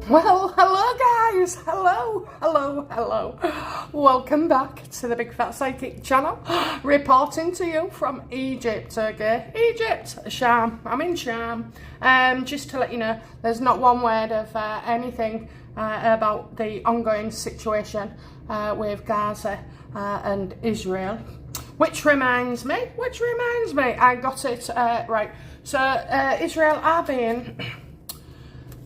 Well, hello guys, hello. Welcome back to the Big Fat Psychic channel, reporting to you from Egypt, okay? Egypt, Sham, I'm in Sham. Just to let you know, there's not one word of anything about the ongoing situation with Gaza and Israel. Which reminds me, I got it right. So Israel are being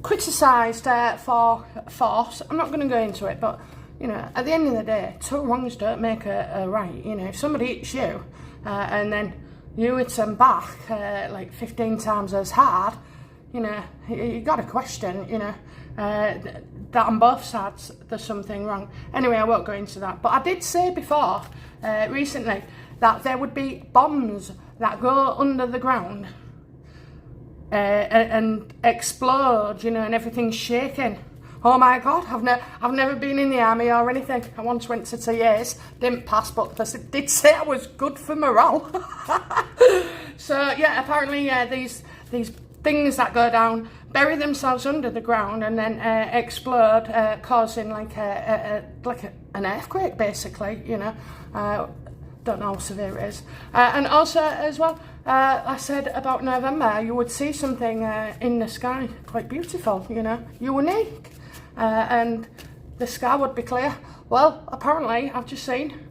criticised for force. I'm not going to go into it, but you know, at the end of the day, two wrongs don't make a right. You know, if somebody hits you and then you hit them back like 15 times as hard, you know, you got to question, you know, that on both sides there's something wrong. Anyway, I won't go into that, but I did say before recently that there would be bombs that go under the ground and explode, you know, and everything's shaking. Oh my God, I've never been in the army or anything. I once went to TAs, didn't pass, but they did say I was good for morale. So yeah, apparently these things that go down bury themselves under the ground and then explode, causing like an earthquake, basically. You know, don't know how severe it is. And also as well, I said about November, you would see something in the sky, quite beautiful, you know, unique, and the sky would be clear. Well, apparently I've just seen,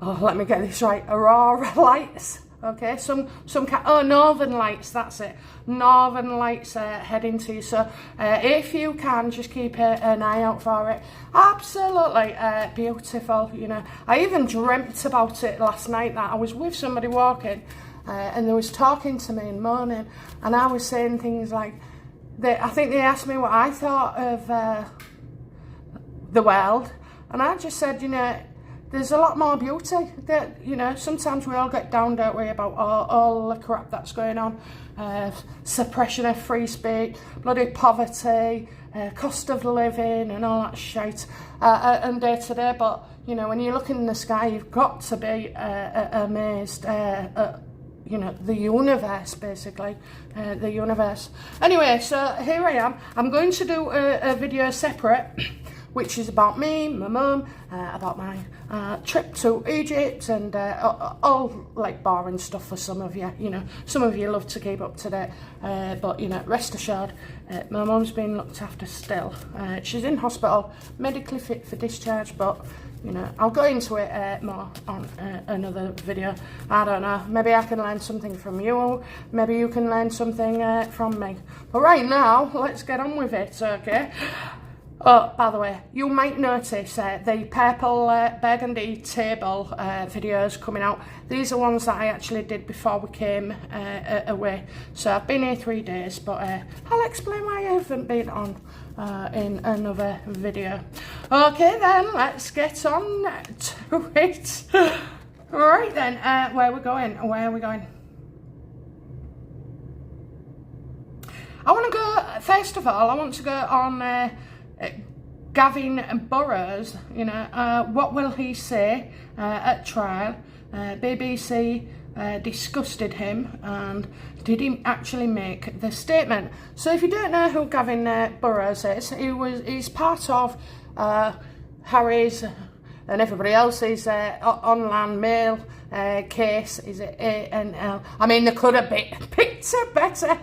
oh, let me get this right, aurora lights. Okay, northern lights, that's it. Northern lights heading to you. So if you can, just keep an eye out for it. Absolutely beautiful, you know. I even dreamt about it last night, that I was with somebody walking and they was talking to me and moaning, and I was saying things like, I think they asked me what I thought of the world, and I just said, you know, there's a lot more beauty. That, you know, sometimes we all get down, don't we, about all the crap that's going on, suppression of free speech, bloody poverty, cost of living and all that shit, and day to day. But you know, when you're looking in the sky, you've got to be amazed at, you know, the universe, basically, the universe. Anyway, so here I am. I'm going to do a video separate, which is about me, my mum, about my trip to Egypt, and all like boring stuff for some of you. You know, some of you love to keep up to date, but you know, rest assured, my mum's been looked after still. She's in hospital, medically fit for discharge, but you know, I'll go into it more on another video. I don't know, maybe I can learn something from you, maybe you can learn something from me. But right now, let's get on with it, okay? Oh, by the way, you might notice the purple burgundy table videos coming out. These are ones that I actually did before we came away. So I've been here 3 days, but I'll explain why I haven't been on in another video. Okay then, let's get on to it. Right then, where are we going? I want to go, first of all, I want to go on Gavin Burrows. You know, what will he say at trial? BBC disgusted him, and did he actually make the statement? So if you don't know who Gavin Burrows is, he's part of Harry's and everybody else's online mail case. Is it ANL? I mean, they could have picked a better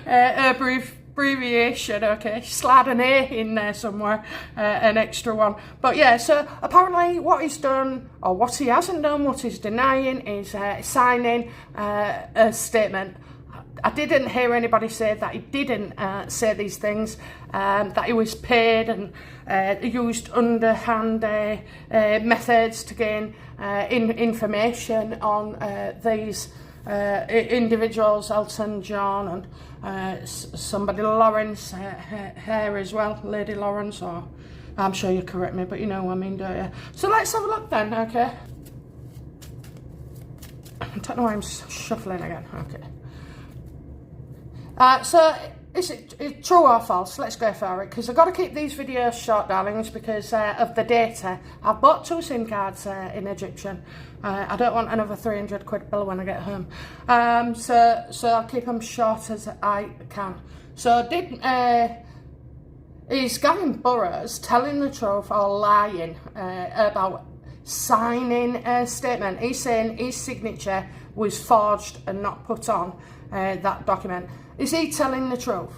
abbreviation, okay, slide an A in there somewhere, an extra one. But yeah, so apparently what he's done, or what he hasn't done, what he's denying, is signing a statement. I didn't hear anybody say that he didn't say these things, that he was paid and used underhand methods to gain information on these individuals, Elton John and somebody, Lawrence Hare as well, Lady Lawrence, or I'm sure you correct me, but you know what I mean, don't you? So let's have a look then, okay? I don't know why I'm shuffling again, okay. So is it true or false? Let's go for it, because I've got to keep these videos short, darlings, because of the data. I've bought 2 SIM cards in Egyptian. I don't want another 300 quid bill when I get home. So I'll keep them short as I can. So did Is Gavin Burrows telling the truth or lying about signing a statement? He's saying his signature was forged and not put on that document. Is he telling the truth?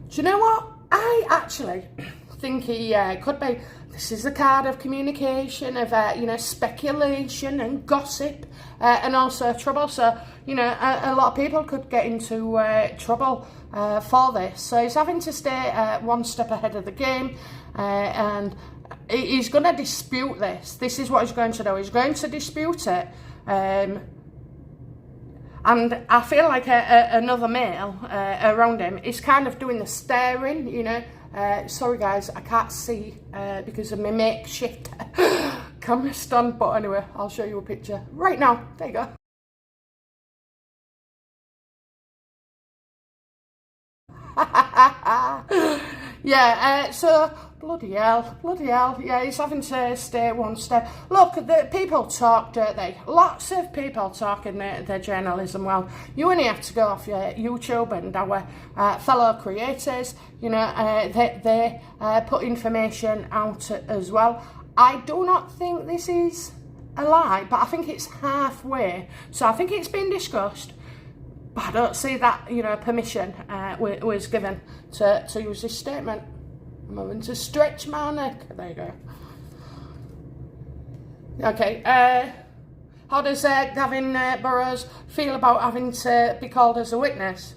Do you know what? I actually think he could be. This is a card of communication, of speculation and gossip, and also trouble. So a lot of people could get into trouble for this. So he's having to stay one step ahead of the game, and he's going to dispute this. This is what he's going to do. He's going to dispute it. And I feel like another male around him is kind of doing the staring, sorry guys, I can't see because of my makeshift camera stand. But anyway, I'll show you a picture right now. There you go. Yeah, so bloody hell, yeah, he's having to stay one step. Look, the people talk, don't they? Lots of people talk in their journalism. Well, you only have to go off your YouTube and our fellow creators, they put information out as well. I do not think this is a lie, but I think it's halfway. So I think it's been discussed, but I don't see that, permission was given to use this statement. I'm having to stretch my neck. There you go. Okay, how does Gavin Burrows feel about having to be called as a witness?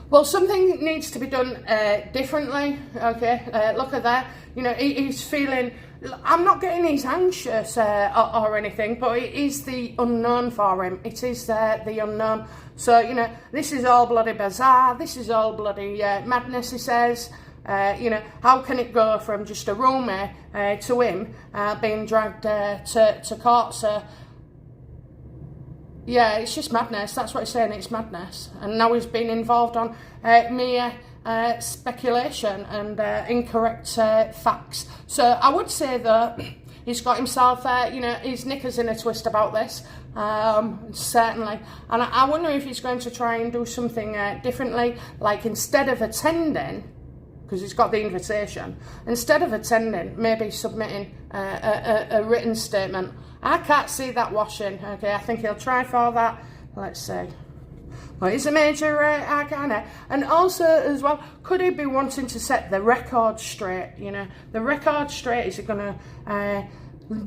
Well, something needs to be done differently, okay? Look at that. He's feeling... I'm not getting he's anxious or anything, but it is the unknown for him. It is the unknown. So, this is all bloody bizarre. This is all bloody madness, he says. How can it go from just a rumour to him being dragged to court? So, yeah, it's just madness. That's what he's saying, it's madness. And now he's been involved on mere speculation and incorrect facts. So I would say that he's got himself, his knickers in a twist about this, certainly. And I wonder if he's going to try and do something differently, like instead of attending, because he's got the invitation, instead of attending, maybe submitting a written statement. I can't see that washing, okay? I think he'll try for that. Let's see. Well, it's a major arcana. And also, as well, could he be wanting to set the record straight? The record straight, is he going to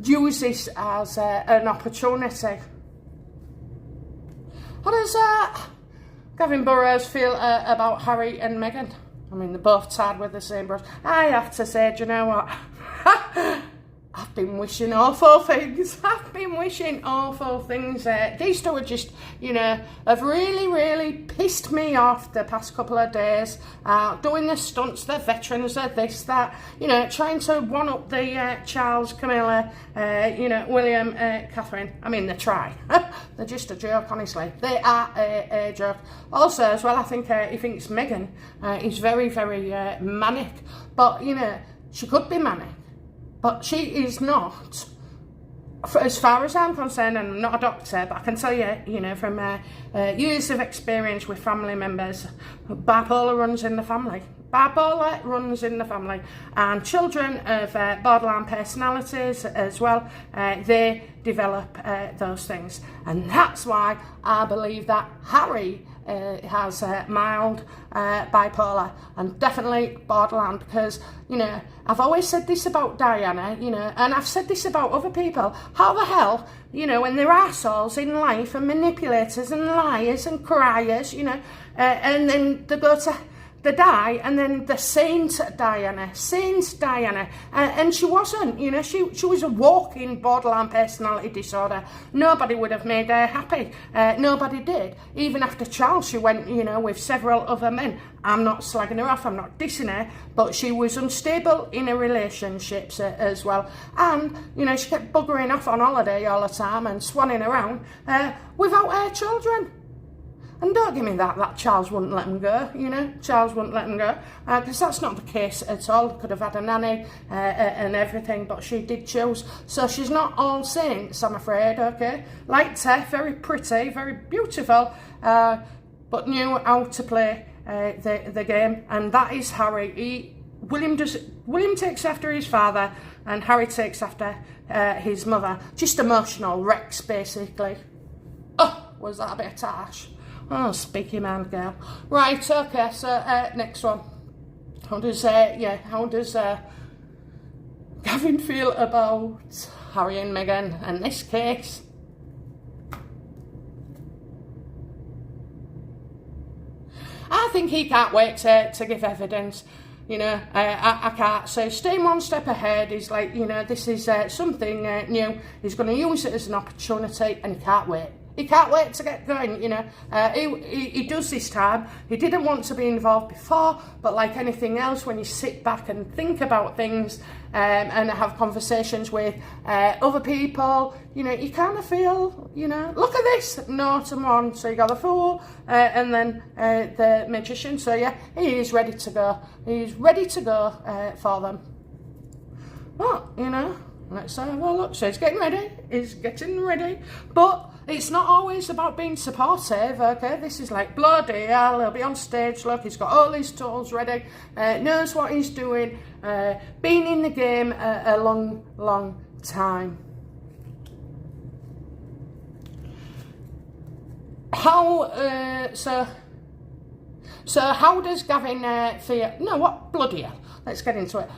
use this as an opportunity? How does Gavin Burrows feel about Harry and Meghan? I mean, they're both tied with the same brush. I have to say, do you know what? I've been wishing awful things. These two are just, have really, really pissed me off the past couple of days. Doing the stunts, the veterans, this, that, trying to one-up the Charles, Camilla, William, Catherine. I mean, they try. They're just a joke, honestly. They are a joke. Also, as well, I think he thinks Meghan is very, very manic. But, she could be manic. But she is not, as far as I'm concerned, and I'm not a doctor, but I can tell you, from years of experience with family members, bipolar runs in the family. Bipolar runs in the family. And children of borderline personalities as well, they develop those things. And that's why I believe that Harry has mild bipolar and definitely borderline, because I've always said this about Diana, and I've said this about other people. How the hell, when they're arseholes in life and manipulators and liars and criers, and then they go to they die, and then the Saint Diana, and she wasn't, she was a walking borderline personality disorder. Nobody would have made her happy. Nobody did. Even after Charles, she went, with several other men. I'm not slagging her off, I'm not dissing her, but she was unstable in her relationships as well. And, she kept buggering off on holiday all the time and swanning around without her children. And don't give me that Charles wouldn't let him go, you know. Charles wouldn't let him go, because that's not the case at all. Could have had a nanny and everything, but she did choose. So she's not all saints, I'm afraid, okay. Liked her, very pretty, very beautiful, but knew how to play the game, and that is Harry. William takes after his father, and Harry takes after his mother. Just emotional wrecks, basically. Oh, was that a bit harsh? Oh, speaky man, girl. Right, okay, so next one. How does Gavin feel about Harry and Meghan and this case? I think he can't wait to give evidence. You know, I can't say staying one step ahead. He's like, you know, this is something new. He's going to use it as an opportunity, and he can't wait. He can't wait to get going, you know. He does this time. He didn't want to be involved before, but like anything else, when you sit back and think about things and have conversations with other people, you know, you kind of feel, you know, look at this, note and one. So you got the fool and then the magician. So yeah, he is ready to go. He's ready to go for them. Well, you know, let's have a look. So he's getting ready. He's getting ready. But it's not always about being supportive, okay? This is like, bloody hell, he'll be on stage, look, he's got all his tools ready, knows what he's doing, been in the game a long, long time. So how does Gavin feel? No, what bloody hell? Let's get into it.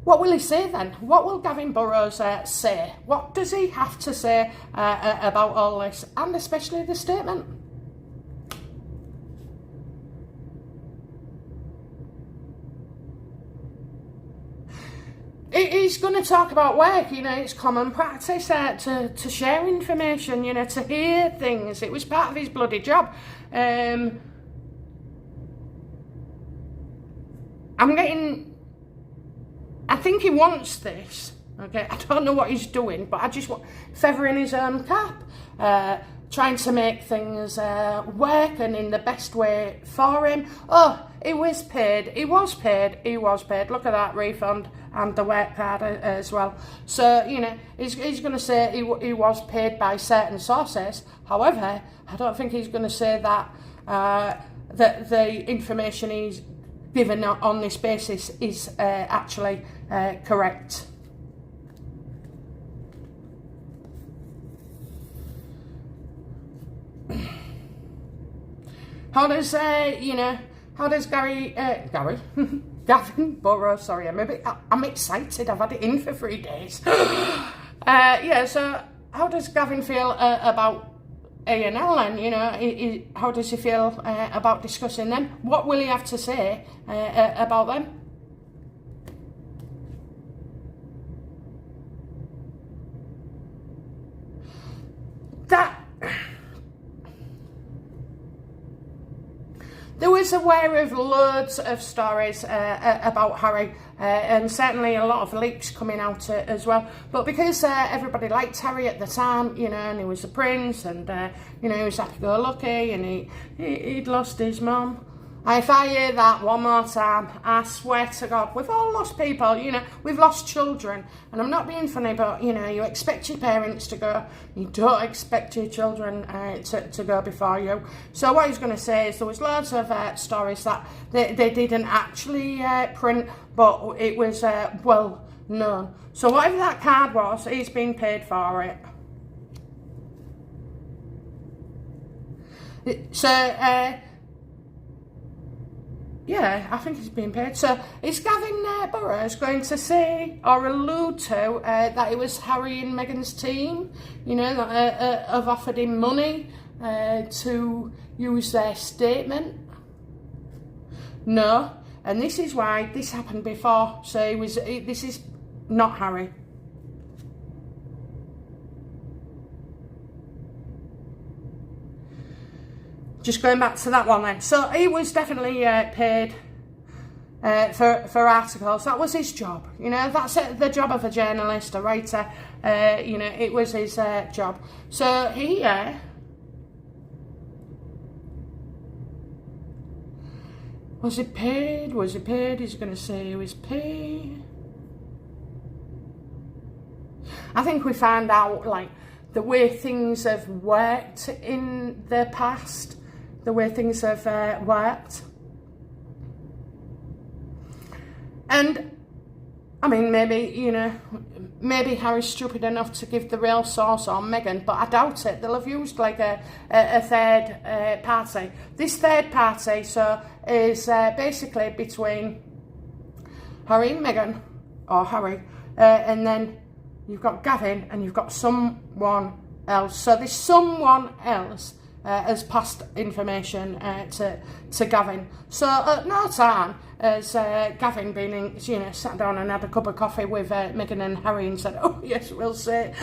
What will he say then? What will Gavin Burrows say? What does he have to say about all this, and especially the statement? He's going to talk about work, you know, it's common practice to share information, you know, to hear things. It was part of his bloody job. I think he wants this, okay? I don't know what he's doing, but I just want feathering his own cap, trying to make things work and in the best way for him. Oh, he was paid. Look at that refund and the work card as well. So, you know, he's going to say he was paid by certain sources. However, I don't think he's going to say that that the information he's given on this basis is actually correct. How does Gavin Burrows, sorry, I'm excited, I've had it in for 3 days. Yeah, so how does Gavin feel about A&L then, you know, how does he feel about discussing them? What will he have to say about them? There was aware of loads of stories about Harry, and certainly a lot of leaks coming out as well. But because everybody liked Harry at the time, you know, and he was a prince, and you know, he was happy-go-lucky, and he'd lost his mum. If I hear that one more time, I swear to God, we've all lost people, you know, we've lost children, and I'm not being funny, but, you know, you expect your parents to go, you don't expect your children to go before you. So what he's going to say is there was loads of stories that they didn't actually print, but it was well known. So whatever that card was, he's been paid for it. So, yeah, I think he's being paid. So is Gavin Burrows going to say or allude to that it was Harry and Meghan's team, you know, that have offered him money to use their statement? No, and this is why this happened before. So this is not Harry. Just going back to that one then. So he was definitely paid for articles. That was his job. You know, that's the job of a journalist, a writer. You know, it was his job. So he Was he paid? Was he paid? He's going to say he was paid. I think we find out, like, the way things have worked in the past, the way things have worked. And, I mean, maybe, you know, maybe Harry's stupid enough to give the real source on Meghan, but I doubt it. They'll have used, like, a third party. This third party, so, is basically between Harry and Meghan, or Harry, and then you've got Gavin and you've got someone else. So this someone else has passed information to Gavin. So at no time has Gavin been in, you know, sat down and had a cup of coffee with Meghan and Harry and said, "Oh yes, we'll say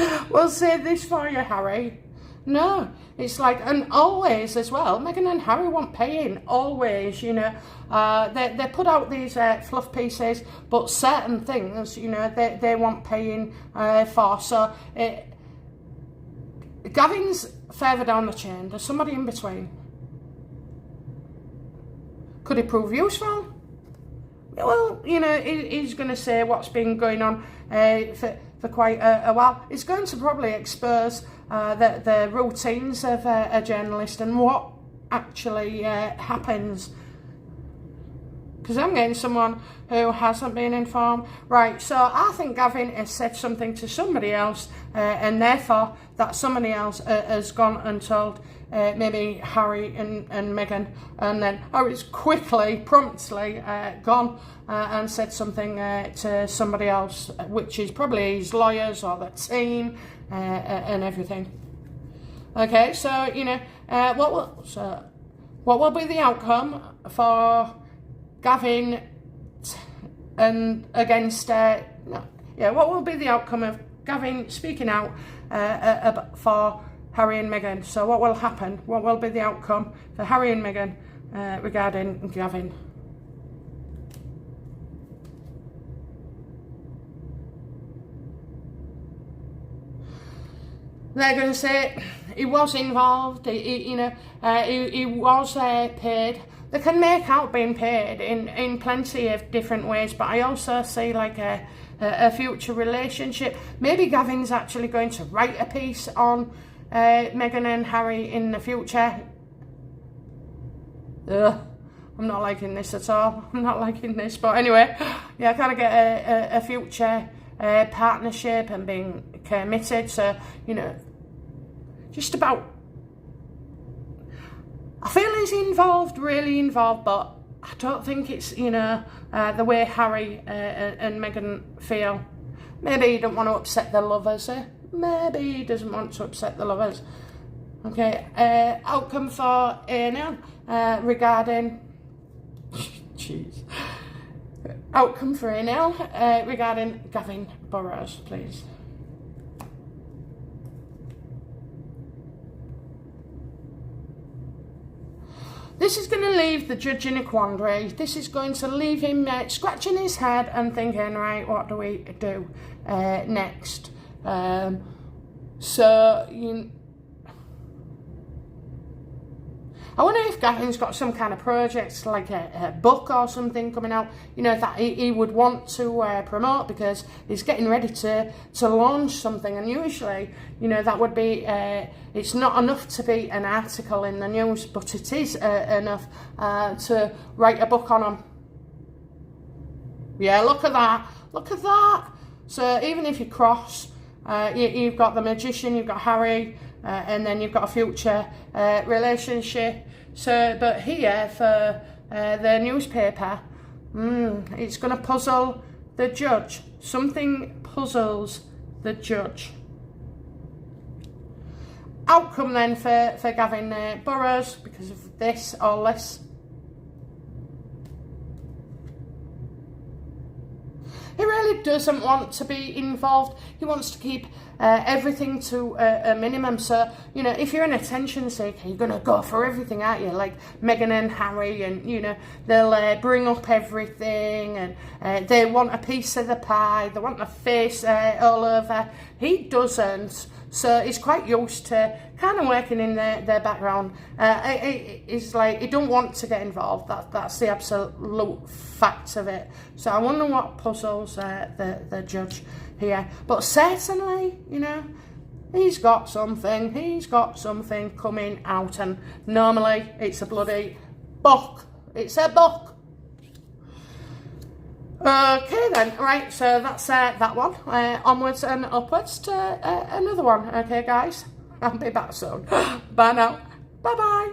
this for you, Harry." No, it's like, and always as well, Meghan and Harry want paying, always, you know. They put out these fluff pieces, but certain things, you know, they want paying for. So Gavin's further down the chain. There's somebody in between. Could he prove useful? Well, you know, he's going to say what's been going on for quite a while. It's going to probably expose the routines of a journalist and what actually happens. Because I'm getting someone who hasn't been informed. Right, so I think Gavin has said something to somebody else, and therefore that somebody else has gone and told maybe Harry and Meghan, and then Harry's promptly gone and said something to somebody else, which is probably his lawyers or the team and everything. Okay, so, you know, what will be the outcome for Gavin and against what will be the outcome of Gavin speaking out for Harry and Meghan? So what will happen? What will be the outcome for Harry and Meghan regarding Gavin? They're going to say he was involved, he was paid. They can make out being paid in plenty of different ways, but I also see like a future relationship. Maybe Gavin's actually going to write a piece on Meghan and Harry in the future. Ugh, I'm not liking this at all. I'm not liking this, but anyway, yeah, I kind of get a future partnership and being committed. So, you know, just about, I feel he's involved, really involved, but I don't think it's, you know, the way Harry and Meghan feel. Maybe he don't want to upset the lovers, Maybe he doesn't want to upset the lovers. Okay, outcome for A&L regarding, jeez. Outcome for A&L regarding Gavin Burrows, please. This is going to leave the judge in a quandary. This is going to leave him scratching his head and thinking, right, what do we do next? I wonder if Gavin's got some kind of project, like a book or something coming out, you know, that he would want to promote, because he's getting ready to launch something. And usually, you know, that would be, it's not enough to be an article in the news, but it is enough to write a book on him. Yeah, look at that. Look at that. So even if you cross, you've got the magician, you've got Harry, and then you've got a future relationship. So, but here for the newspaper, it's going to puzzle the judge. Something puzzles the judge. Outcome then for Gavin Burrows, because of this or less. He really doesn't want to be involved. He wants to keep everything to a minimum. So, you know, if you're an attention seeker, you're going to go for everything, aren't you? Like Meghan and Harry, and, you know, they'll bring up everything, and they want a piece of the pie. They want a face all over. He doesn't. So he's quite used to kind of working in their background. He's like, he don't want to get involved. That's the absolute fact of it. So I wonder what puzzles the judge here. But certainly, you know, he's got something coming out, and normally it's a bloody book. It's a book. Okay then, right, so that's that one. Onwards and upwards to another one. Okay guys, I'll be back soon. Bye now. Bye bye.